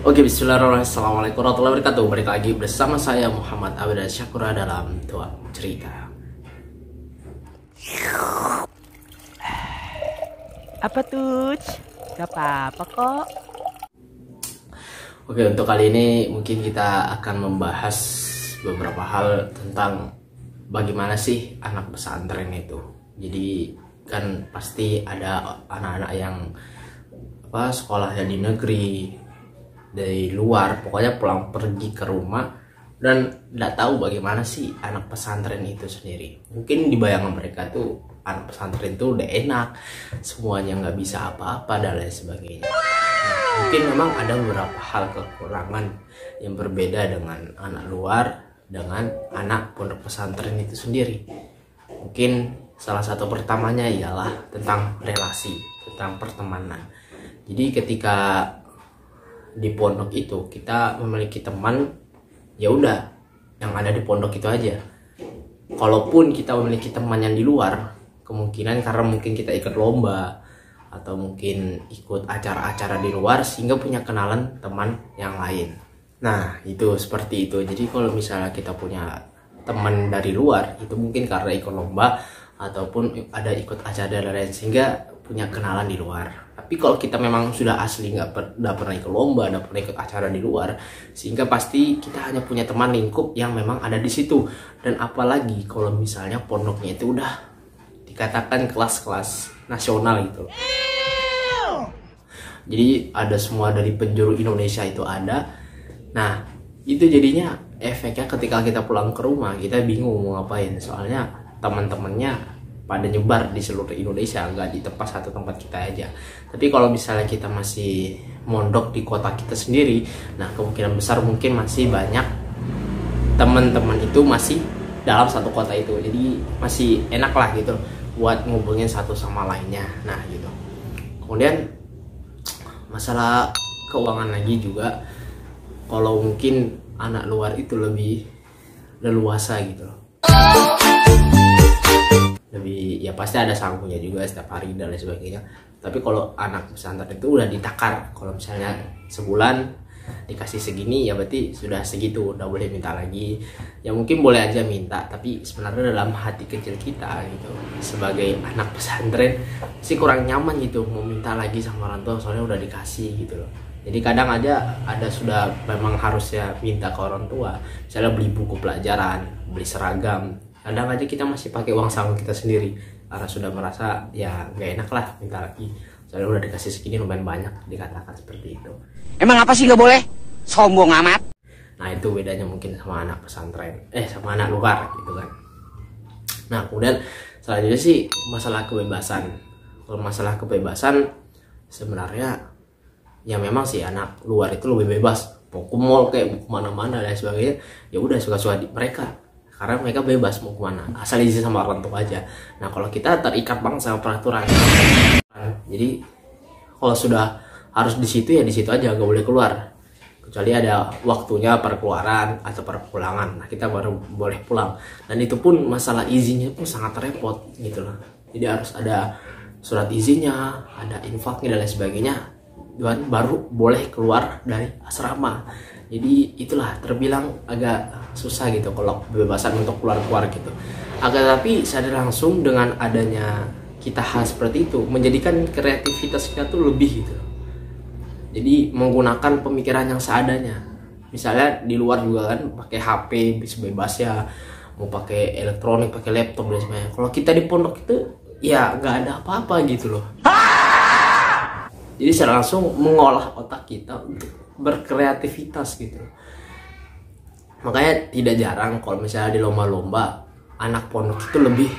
Oke, bismillahirrahmanirrahim. Assalamualaikum warahmatullahi wabarakatuh. Balik lagi bersama saya Muhammad Abda Syakura dalam Tua Cerita. Apa tuh? Gak apa-apa kok. Oke, untuk kali ini mungkin kita akan membahas beberapa hal tentang bagaimana sih anak pesantren itu. Jadi kan pasti ada anak-anak yang sekolahnya di negeri, dari luar, pokoknya pulang pergi ke rumah dan nggak tahu bagaimana sih anak pesantren itu sendiri. Mungkin di bayangan mereka tuh anak pesantren tuh udah enak, semuanya nggak bisa apa-apa dan lain sebagainya. Nah, mungkin memang ada beberapa hal kekurangan yang berbeda dengan anak luar dengan anak pondok pesantren itu sendiri. Mungkin salah satu pertamanya ialah tentang relasi, tentang pertemanan. Jadi ketika di pondok itu kita memiliki teman, ya udah yang ada di pondok itu aja. Kalaupun kita memiliki teman yang di luar, kemungkinan karena mungkin kita ikut lomba atau mungkin ikut acara-acara di luar sehingga punya kenalan teman yang lain. Nah, itu seperti itu. Jadi kalau misalnya kita punya teman dari luar, itu mungkin karena ikut lomba ataupun ada ikut acara dan lain sehingga punya kenalan di luar. Tapi kalau kita memang sudah asli nggak pernah ikut lomba, nggak pernah ikut acara di luar, sehingga pasti kita hanya punya teman lingkup yang memang ada di situ. Dan apalagi kalau misalnya pondoknya itu udah dikatakan kelas-kelas nasional gitu. Jadi ada semua dari penjuru Indonesia itu ada. Nah, itu jadinya efeknya ketika kita pulang ke rumah kita bingung mau ngapain, soalnya teman-temannya pada nyebar di seluruh Indonesia, nggak di satu tempat kita aja. Tapi kalau misalnya kita masih mondok di kota kita sendiri, nah kemungkinan besar mungkin masih banyak teman-teman itu masih dalam satu kota itu, jadi masih enak lah gitu buat ngubungin satu sama lainnya. Nah gitu. Kemudian masalah keuangan lagi juga, kalau mungkin anak luar itu lebih leluasa gitu loh. Lebih, ya pasti ada sanggupnya juga setiap hari dan lain sebagainya. Tapi kalau anak pesantren itu udah ditakar, kalau misalnya sebulan dikasih segini ya berarti sudah segitu, udah boleh minta lagi. Ya mungkin boleh aja minta, tapi sebenarnya dalam hati kecil kita gitu sebagai anak pesantren sih kurang nyaman gitu mau minta lagi sama orang tua, soalnya udah dikasih gitu loh. Jadi kadang aja ada sudah memang harusnya minta ke orang tua, misalnya beli buku pelajaran, beli seragam, kadang aja kita masih pakai uang saku kita sendiri karena sudah merasa ya gak enak lah minta lagi, soalnya udah dikasih segini lumayan banyak, dikatakan seperti itu. Emang apa sih gak boleh? Sombong amat. Nah itu bedanya mungkin sama anak pesantren, sama anak luar gitu kan. Nah kemudian selanjutnya sih masalah kebebasan. Kalau masalah kebebasan sebenarnya ya memang sih anak luar itu lebih bebas, mau ke mall kayak mau kemana-mana dan sebagainya, ya udah suka-suka mereka, karena mereka bebas mau kemana asal izin sama orang tua aja. Nah kalau kita terikat banget sama peraturan, jadi kalau sudah harus di situ ya di situ aja, gak boleh keluar kecuali ada waktunya perkeluaran atau perpulangan. Nah kita baru boleh pulang, dan itu pun masalah izinnya pun sangat repot gitu loh. Jadi harus ada surat izinnya, ada infaknya dan lain sebagainya, dan baru boleh keluar dari asrama. Jadi itulah terbilang agak susah gitu kalau kebebasan untuk keluar-keluar gitu. Tapi sadar langsung dengan adanya kita hal seperti itu menjadikan kreativitas kita tuh lebih gitu. Jadi menggunakan pemikiran yang seadanya. Misalnya di luar juga kan pakai HP bisa bebas ya, mau pakai elektronik, pakai laptop dan sebagainya. Kalau kita di pondok itu ya nggak ada apa-apa gitu loh. Jadi secara langsung mengolah otak kita untuk berkreativitas gitu. Makanya tidak jarang kalau misalnya di lomba-lomba anak pondok itu lebih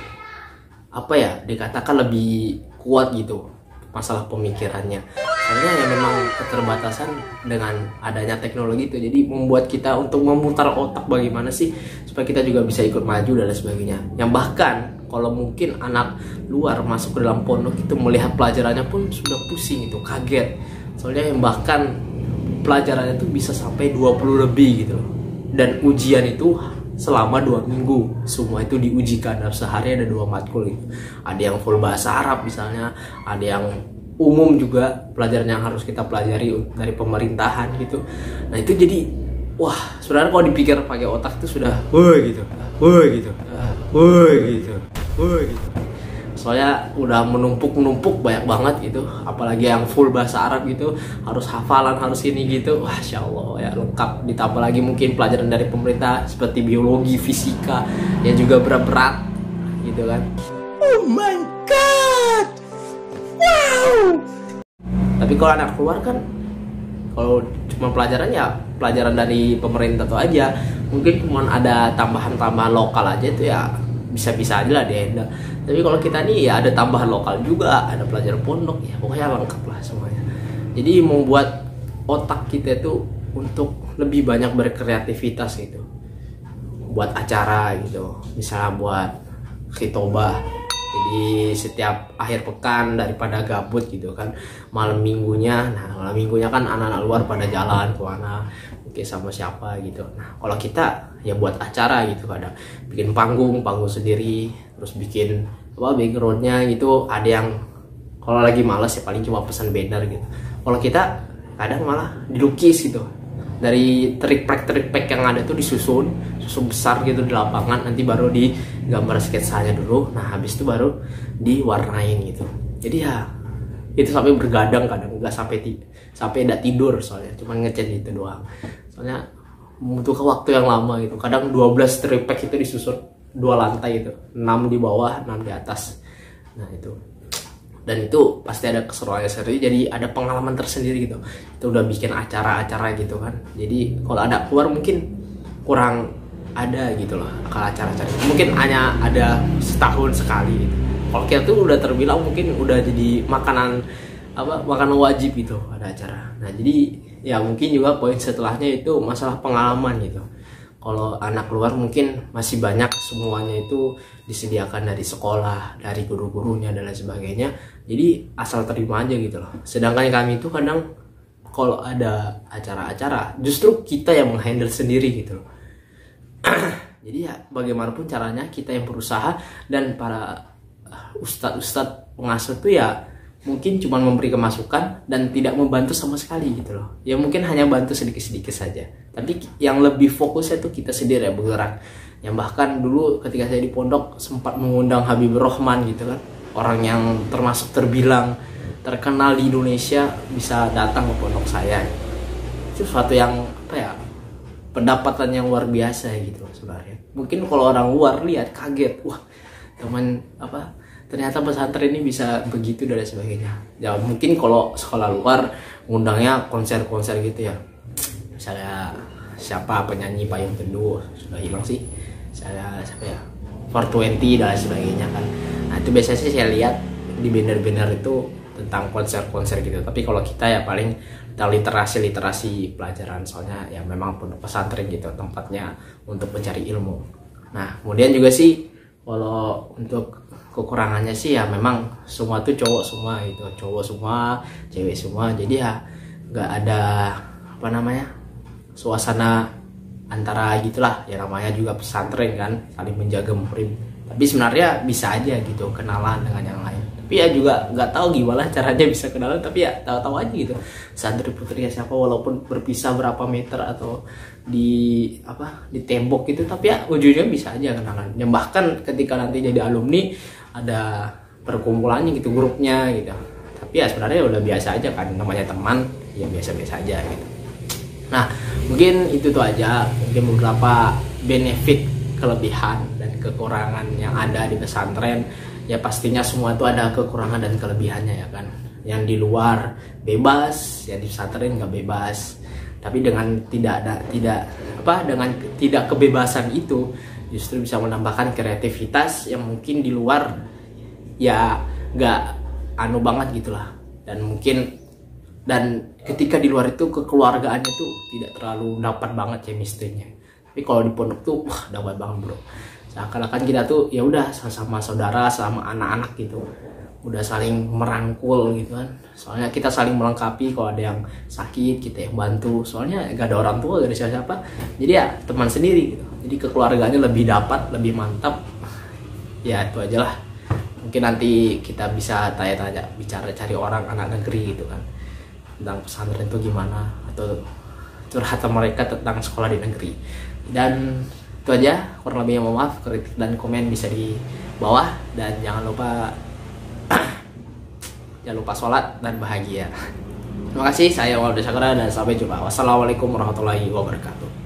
dikatakan lebih kuat gitu masalah pemikirannya. Soalnya ya memang keterbatasan dengan adanya teknologi itu, jadi membuat kita untuk memutar otak bagaimana sih supaya kita juga bisa ikut maju dan lain sebagainya. Yang bahkan kalau mungkin anak luar masuk ke dalam pondok itu melihat pelajarannya pun sudah pusing itu, kaget. Soalnya yang bahkan pelajarannya itu bisa sampai 20 lebih gitu loh. Dan ujian itu selama 2 minggu, semua itu diujikan. Dalam sehari ada 2 matkul gitu. Ada yang full bahasa Arab misalnya, ada yang umum juga, pelajaran yang harus kita pelajari dari pemerintahan gitu. Nah itu jadi wah, sebenarnya kalau dipikir pakai otak itu sudah woi gitu, woi gitu, woi gitu, woi gitu. Soalnya udah menumpuk banyak banget gitu, apalagi yang full bahasa Arab gitu, harus hafalan, harus ini gitu. Wah, Insya Allah ya lengkap. Ditambah lagi mungkin pelajaran dari pemerintah seperti biologi, fisika yang juga berat-berat gitu kan. Oh my god, wow. Tapi kalau anak keluar kan, kalau cuma pelajaran ya pelajaran dari pemerintah tuh aja, mungkin cuma ada tambahan-tambahan lokal aja tuh ya bisa-bisa aja lah dia. Tapi kalau kita nih ya ada tambahan lokal juga, ada pelajaran pondok, ya pokoknya lengkap lah semuanya. Jadi membuat otak kita itu untuk lebih banyak berkreativitas gitu, buat acara gitu, misalnya buat khitobah. Jadi setiap akhir pekan daripada gabut gitu kan, malam minggunya kan anak-anak luar pada jalan ke mana, mungkin sama siapa gitu. Nah kalau kita ya buat acara gitu, kadang bikin panggung sendiri, terus bikin backgroundnya gitu. Ada yang kalau lagi malas ya paling cuma pesan banner gitu. Kalau kita kadang malah dilukis gitu, dari trik-trik yang ada tuh disusun besar gitu di lapangan, nanti baru digambar sketsanya dulu, nah habis itu baru diwarnain gitu. Jadi ya itu sampai bergadang, kadang nggak sampai nggak tidur, soalnya cuma ngecat itu doang. Soalnya membutuhkan waktu yang lama gitu. Kadang 12 tripack itu disusun 2 lantai gitu, 6 di bawah, 6 di atas. Nah itu, dan itu pasti ada keseruannya sendiri, jadi ada pengalaman tersendiri gitu. Itu udah bikin acara-acara gitu kan. Jadi kalau ada keluar mungkin kurang ada gitu loh, kalau acara-acara mungkin hanya ada setahun sekali gitu. Kalau kita tuh udah terbilang mungkin udah jadi makanan wajib gitu ada acara. Nah jadi ya mungkin juga poin setelahnya itu masalah pengalaman gitu. Kalau anak luar mungkin masih banyak semuanya itu disediakan dari sekolah, dari guru-gurunya dan lain sebagainya. Jadi asal terima aja gitu loh. Sedangkan kami itu kadang kalau ada acara-acara justru kita yang menghandle sendiri gitu loh. Jadi ya bagaimanapun caranya kita yang berusaha, dan para ustadz pengasuh tuh ya mungkin cuma memberi masukan dan tidak membantu sama sekali gitu loh. Ya mungkin hanya bantu sedikit-sedikit saja. Tapi yang lebih fokusnya tuh kita sendiri ya bergerak. Yang bahkan dulu ketika saya di pondok sempat mengundang Habibur Rahman gitu kan. Orang yang termasuk terbilang terkenal di Indonesia bisa datang ke pondok saya. Itu sesuatu yang pendapatan yang luar biasa gitu sebenarnya. Mungkin kalau orang luar lihat kaget, wah teman ternyata pesantren ini bisa begitu dan sebagainya. Ya mungkin kalau sekolah luar ngundangnya konser-konser gitu ya, misalnya siapa penyanyi Payung Teduh sudah hilang sih, saya siapa ya 420 dan sebagainya kan. Nah itu biasanya sih saya lihat di banner-banner itu tentang konser-konser gitu. Tapi kalau kita ya paling tentang literasi pelajaran, soalnya ya memang pondok pesantren gitu tempatnya untuk mencari ilmu. Nah kemudian juga sih kalau untuk kekurangannya sih ya memang semua tuh cowok semua gitu, cowok semua, cewek semua. Jadi ya nggak ada suasana antara gitulah ya, namanya juga pesantren kan, saling menjaga muhrim. Tapi sebenarnya bisa aja gitu kenalan dengan yang lain. Tapi ya juga nggak tahu gimana caranya bisa kenalan, tapi ya tahu-tahu aja gitu santri putrinya siapa, walaupun berpisah berapa meter atau di tembok gitu, tapi ya ujungnya bisa aja kenalan. Yang bahkan ketika nanti jadi alumni ada perkumpulannya gitu, grupnya gitu. Tapi ya sebenarnya udah biasa aja kan, namanya teman ya biasa-biasa aja gitu. Nah mungkin itu tuh aja, mungkin beberapa benefit, kelebihan dan kekurangan yang ada di pesantren. Ya pastinya semua itu ada kekurangan dan kelebihannya ya kan. Yang di luar bebas, ya di pesantren nggak bebas. Tapi dengan dengan tidak kebebasan itu justru bisa menambahkan kreativitas yang mungkin di luar ya nggak banget gitulah. Dan ketika di luar itu kekeluargaannya tuh tidak terlalu dapat banget chemistry-nya. Tapi kalau di pondok tuh wah dapat banget bro. Seakan-akan kita tuh ya udah sama saudara, sama anak-anak gitu, udah saling merangkul gitu kan. Soalnya kita saling melengkapi, kalau ada yang sakit kita yang bantu. Soalnya gak ada orang tua, gak ada siapa-siapa. Jadi ya teman sendiri gitu. Jadi kekeluargaannya lebih dapat, lebih mantap. Ya itu aja lah Mungkin nanti kita bisa tanya-tanya, bicara cari orang anak negeri gitu kan, tentang pesantren itu gimana, atau curhatan mereka tentang sekolah di negeri. Dan itu aja, kurang lebihnya mohon maaf, kritik dan komen bisa di bawah, dan jangan lupa sholat dan bahagia. Terima kasih, saya Waldo Sakura dan sampai jumpa. Wassalamualaikum warahmatullahi wabarakatuh.